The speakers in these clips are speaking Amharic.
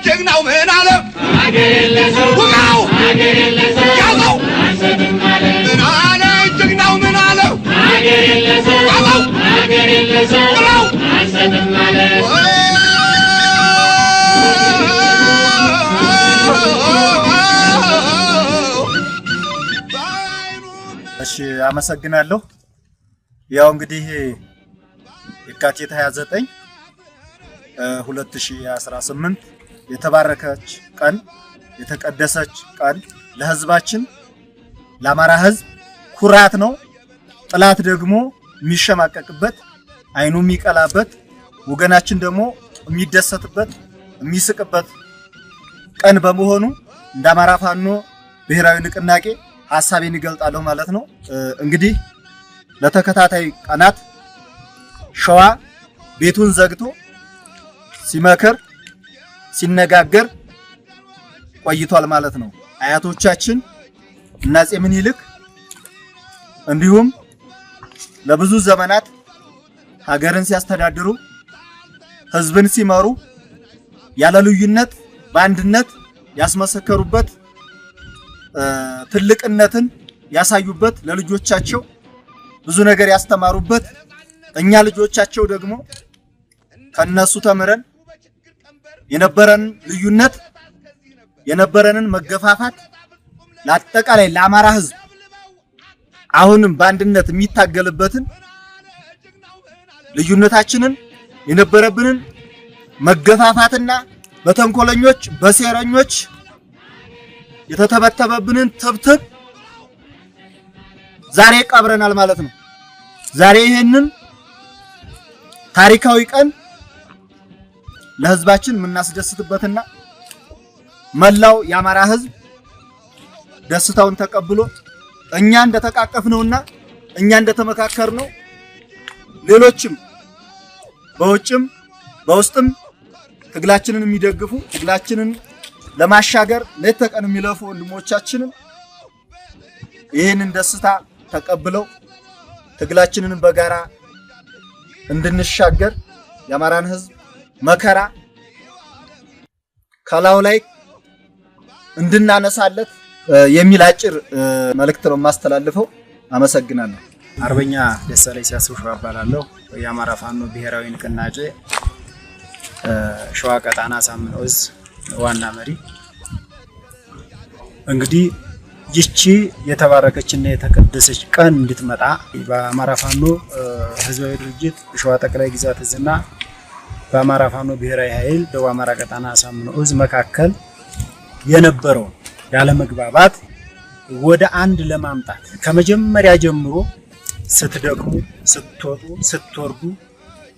ጀግናው ምን አለ ውጋው ያዘው ምን አለ ጀግናው ምን አለ ያዘው ውጋው እሺ አመሰግናለሁ። ያው እንግዲህ የካቲት 29 2018 የተባረከች ቀን የተቀደሰች ቀን ለህዝባችን ለአማራ ህዝብ ኩራት ነው። ጥላት ደግሞ የሚሸማቀቅበት አይኑ የሚቀላበት ወገናችን ደግሞ የሚደሰትበት የሚስቅበት ቀን በመሆኑ እንደ አማራ ፋኖ ብሔራዊ ንቅናቄ ሐሳቤን ይገልጣለሁ ማለት ነው። እንግዲህ ለተከታታይ ቀናት ሸዋ ቤቱን ዘግቶ ሲመክር ሲነጋገር ቆይቷል ማለት ነው። አያቶቻችን እና አፄ ምኒልክ እንዲሁም ለብዙ ዘመናት ሀገርን ሲያስተዳድሩ ህዝብን ሲመሩ ያለ ልዩነት በአንድነት ያስመሰከሩበት ትልቅነትን ያሳዩበት ለልጆቻቸው ብዙ ነገር ያስተማሩበት እኛ ልጆቻቸው ደግሞ ከነሱ ተምረን የነበረን ልዩነት የነበረንን መገፋፋት ለአጠቃላይ ለአማራ ህዝብ አሁንም በአንድነት የሚታገልበትን ልዩነታችንን የነበረብንን መገፋፋትና በተንኮለኞች በሴረኞች የተተበተበብንን ትብትብ ዛሬ ቀብረናል ማለት ነው። ዛሬ ይሄንን ታሪካዊ ቀን ለህዝባችን የምናስደስትበትና መላው የአማራ ህዝብ ደስታውን ተቀብሎ እኛ እንደተቃቀፍነውና እኛ እንደተመካከርነው ሌሎችም በውጭም በውስጥም ትግላችንን የሚደግፉ ትግላችንን ለማሻገር ሌት ተቀን የሚለፉ ወንድሞቻችንን ይሄንን ደስታ ተቀብለው ትግላችንን በጋራ እንድንሻገር የአማራን ህዝብ መከራ ከላው ላይ እንድናነሳለት የሚል አጭር መልእክት ነው ማስተላልፈው። አመሰግናለሁ። አርበኛ ደሳለኝ ሲያስቡ ሸዋ እባላለሁ። የአማራ ፋኖ ብሔራዊ ንቅናቄ ሸዋ ቀጣና አሳምነው ዕዝ ዋና መሪ። እንግዲህ ይቺ የተባረከችና የተቀደሰች ቀን እንድትመጣ በአማራ ፋኖ ህዝባዊ ድርጅት ሸዋ ጠቅላይ ግዛት ዕዝና በአማራ ፋኖ ብሔራዊ ኃይል ደቡብ አማራ ቀጣና አሳምነው ዕዝ መካከል የነበረው ያለመግባባት ወደ አንድ ለማምጣት ከመጀመሪያ ጀምሮ ስትደክሙ ስትወጡ ስትወርዱ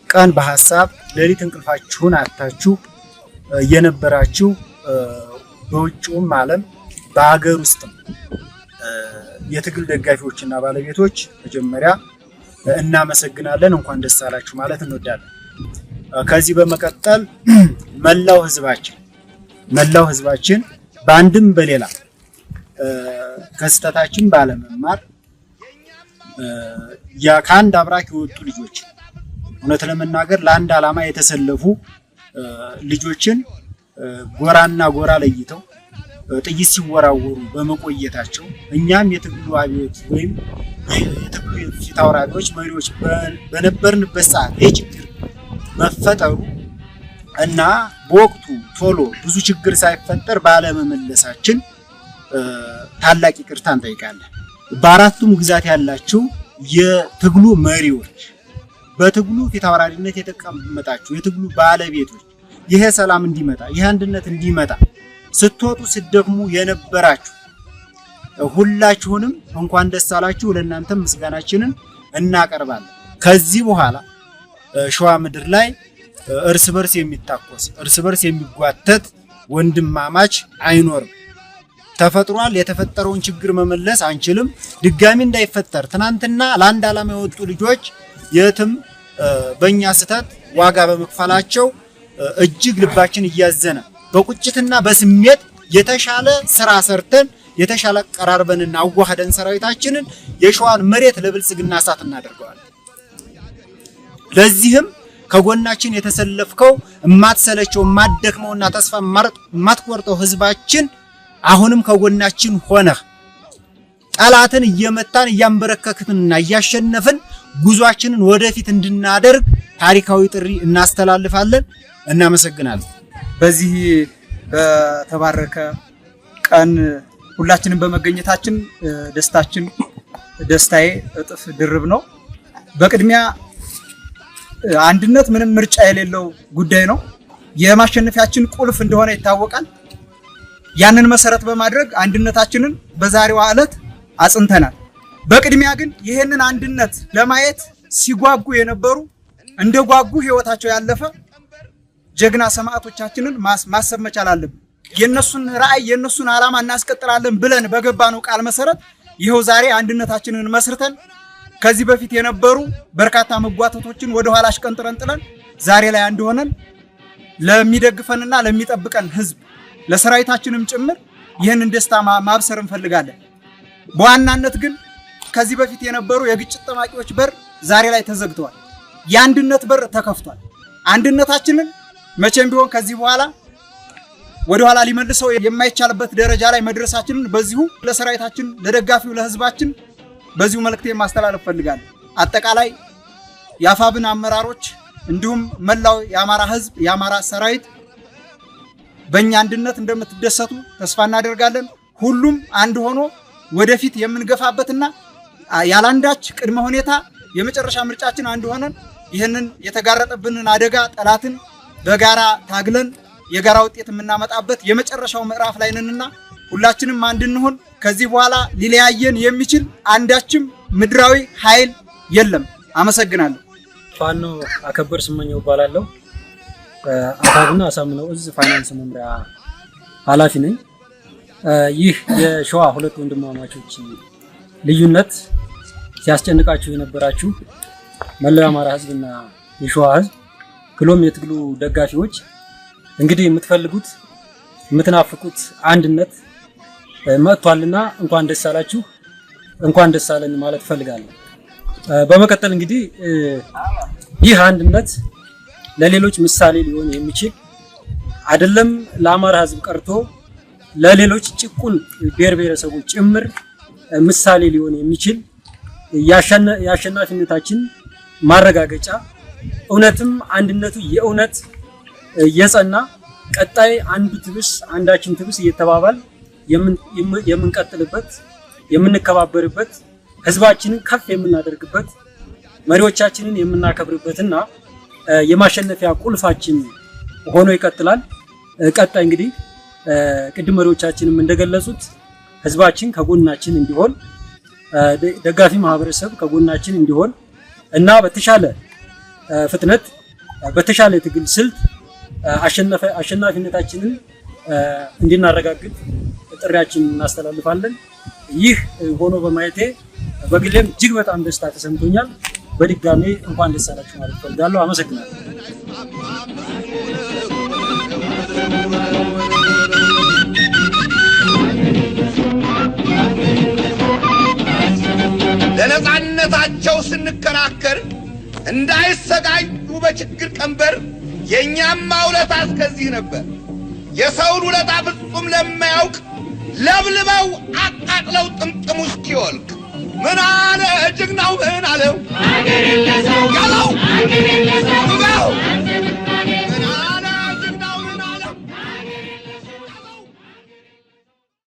ቀን በሐሳብ ሌሊት እንቅልፋችሁን አጥታችሁ የነበራችሁ በውጭውም ዓለም በአገር ውስጥም የትግል ደጋፊዎችና ባለቤቶች መጀመሪያ እናመሰግናለን፣ እንኳን ደስ አላችሁ ማለት እንወዳለን። ከዚህ በመቀጠል መላው ህዝባችን በአንድም በሌላ ከስተታችን ባለመማር ከአንድ አብራክ የወጡ ልጆች እውነት ለመናገር ለአንድ ዓላማ የተሰለፉ ልጆችን ጎራና ጎራ ለይተው ጥይት ሲወራወሩ በመቆየታቸው እኛም የትግሉ አብዮት ወይም የትግሉ ፊት አውራሪዎች መሪዎች በነበርንበት ሰዓት የችግር መፈጠሩ እና በወቅቱ ቶሎ ብዙ ችግር ሳይፈጠር ባለመመለሳችን ታላቅ ይቅርታ እንጠይቃለን። በአራቱም ግዛት ያላችሁ የትግሉ መሪዎች በትግሉ ፊት አውራሪነት የተቀመጣችሁ የትግሉ ባለቤቶች ይሄ ሰላም እንዲመጣ ይሄ አንድነት እንዲመጣ ስትወጡ ስትደክሙ የነበራችሁ ሁላችሁንም እንኳን ደስ አላችሁ። ለእናንተም ምስጋናችንን እናቀርባለን። ከዚህ በኋላ ሸዋ ምድር ላይ እርስ በርስ የሚታኮስ እርስ በርስ የሚጓተት ወንድማማች አይኖርም። ተፈጥሯል። የተፈጠረውን ችግር መመለስ አንችልም። ድጋሚ እንዳይፈጠር ትናንትና ለአንድ ዓላማ የወጡ ልጆች የትም በእኛ ስህተት ዋጋ በመክፈላቸው እጅግ ልባችን እያዘነ በቁጭትና በስሜት የተሻለ ስራ ሰርተን የተሻለ ቀራርበንና አዋህደን ሰራዊታችንን የሸዋን መሬት ለብልጽግና እሳት እናደርገዋለን። ለዚህም ከጎናችን የተሰለፍከው የማትሰለቸው የማትደክመውና ተስፋ የማትቆርጠው ህዝባችን አሁንም ከጎናችን ሆነህ ጠላትን እየመታን እያንበረከክንና እያሸነፍን ጉዟችንን ወደፊት እንድናደርግ ታሪካዊ ጥሪ እናስተላልፋለን። እናመሰግናለን። በዚህ በተባረከ ቀን ሁላችንም በመገኘታችን ደስታዬ እጥፍ ድርብ ነው። በቅድሚያ አንድነት ምንም ምርጫ የሌለው ጉዳይ ነው። የማሸነፊያችን ቁልፍ እንደሆነ ይታወቃል። ያንን መሰረት በማድረግ አንድነታችንን በዛሬው ዕለት አጽንተናል። በቅድሚያ ግን ይህንን አንድነት ለማየት ሲጓጉ የነበሩ እንደጓጉ ህይወታቸው ያለፈ ጀግና ሰማዕቶቻችንን ማሰብ መቻል አለብን። የነሱን ራዕይ የነሱን ዓላማ እናስቀጥላለን ብለን በገባነው ቃል መሰረት ይሄው ዛሬ አንድነታችንን መስርተን ከዚህ በፊት የነበሩ በርካታ መጓተቶችን ወደ ኋላ አሽቀንጥረን ጥለን ዛሬ ላይ አንድ ሆነን ለሚደግፈንና ለሚጠብቀን ህዝብ ለሰራዊታችንም ጭምር ይህንን ደስታ ማብሰር እንፈልጋለን። በዋናነት ግን ከዚህ በፊት የነበሩ የግጭት ጠማቂዎች በር ዛሬ ላይ ተዘግተዋል። የአንድነት በር ተከፍቷል። አንድነታችንን መቼም ቢሆን ከዚህ በኋላ ወደ ኋላ ሊመልሰው የማይቻልበት ደረጃ ላይ መድረሳችንን በዚሁ ለሰራዊታችን ለደጋፊው ለህዝባችን በዚሁ መልእክቴን ማስተላለፍ ፈልጋለሁ። አጠቃላይ የአፋብን አመራሮች እንዲሁም መላው የአማራ ህዝብ የአማራ ሰራዊት በእኛ አንድነት እንደምትደሰቱ ተስፋ እናደርጋለን። ሁሉም አንድ ሆኖ ወደፊት የምንገፋበትና ያላንዳች ቅድመ ሁኔታ የመጨረሻ ምርጫችን አንድ ሆነን ይህንን የተጋረጠብንን አደጋ ጠላትን በጋራ ታግለን የጋራ ውጤት የምናመጣበት የመጨረሻው ምዕራፍ ላይ ነንና ሁላችንም አንድ እንሁን። ከዚህ በኋላ ሊለያየን የሚችል አንዳችም ምድራዊ ኃይል የለም። አመሰግናለሁ። ፋኖ አከበር ስመኘው እባላለሁ። አፋብና አሳምነው እዝ ፋይናንስ መምሪያ ኃላፊ ነኝ። ይህ የሸዋ ሁለት ወንድማማቾች ልዩነት ሲያስጨንቃችሁ የነበራችሁ መላው የአማራ ህዝብና የሸዋ ህዝብ ክሎም የትግሉ ደጋፊዎች እንግዲህ የምትፈልጉት የምትናፍቁት አንድነት መጥቷልና እንኳን ደስ አላችሁ እንኳን ደስ አለን ማለት ፈልጋለሁ። በመቀጠል እንግዲህ ይህ አንድነት ለሌሎች ምሳሌ ሊሆን የሚችል አይደለም ለአማራ ህዝብ ቀርቶ ለሌሎች ጭቁን ብሔር ብሔረሰቦች ጭምር ምሳሌ ሊሆን የሚችል የአሸናፊነታችን ማረጋገጫ እውነትም አንድነቱ የእውነት የጸና ቀጣይ አንዱ ትብስ አንዳችን ትብስ እየተባባል የምንቀጥልበት የምንከባበርበት ህዝባችንን ከፍ የምናደርግበት መሪዎቻችንን የምናከብርበትና የማሸነፊያ ቁልፋችን ሆኖ ይቀጥላል። ቀጣይ እንግዲህ ቅድም መሪዎቻችንም እንደገለጹት ህዝባችን ከጎናችን እንዲሆን ደጋፊ ማህበረሰብ ከጎናችን እንዲሆን እና በተሻለ ፍጥነት በተሻለ ትግል ስልት አሸናፊነታችንን እንድናረጋግጥ ጥሪያችንን እናስተላልፋለን። ይህ ሆኖ በማየቴ በግሌም እጅግ በጣም ደስታ ተሰምቶኛል። በድጋሜ እንኳን ደስ አላችሁ ማለት ፈልጋለሁ። አመሰግናለሁ። ለነጻነታቸው ስንከራከር እንዳይሰቃዩ በችግር ቀንበር የኛም ውለታ እስከዚህ ነበር። የሰውን ውለታ ፍጹም ለማያውቅ ለብልበው አቃጥለው ጥምጥሙ እስኪወልቅ ምን አለ ጀግናው ምን አለው አገር የለሰው ያለው አገር የለሰው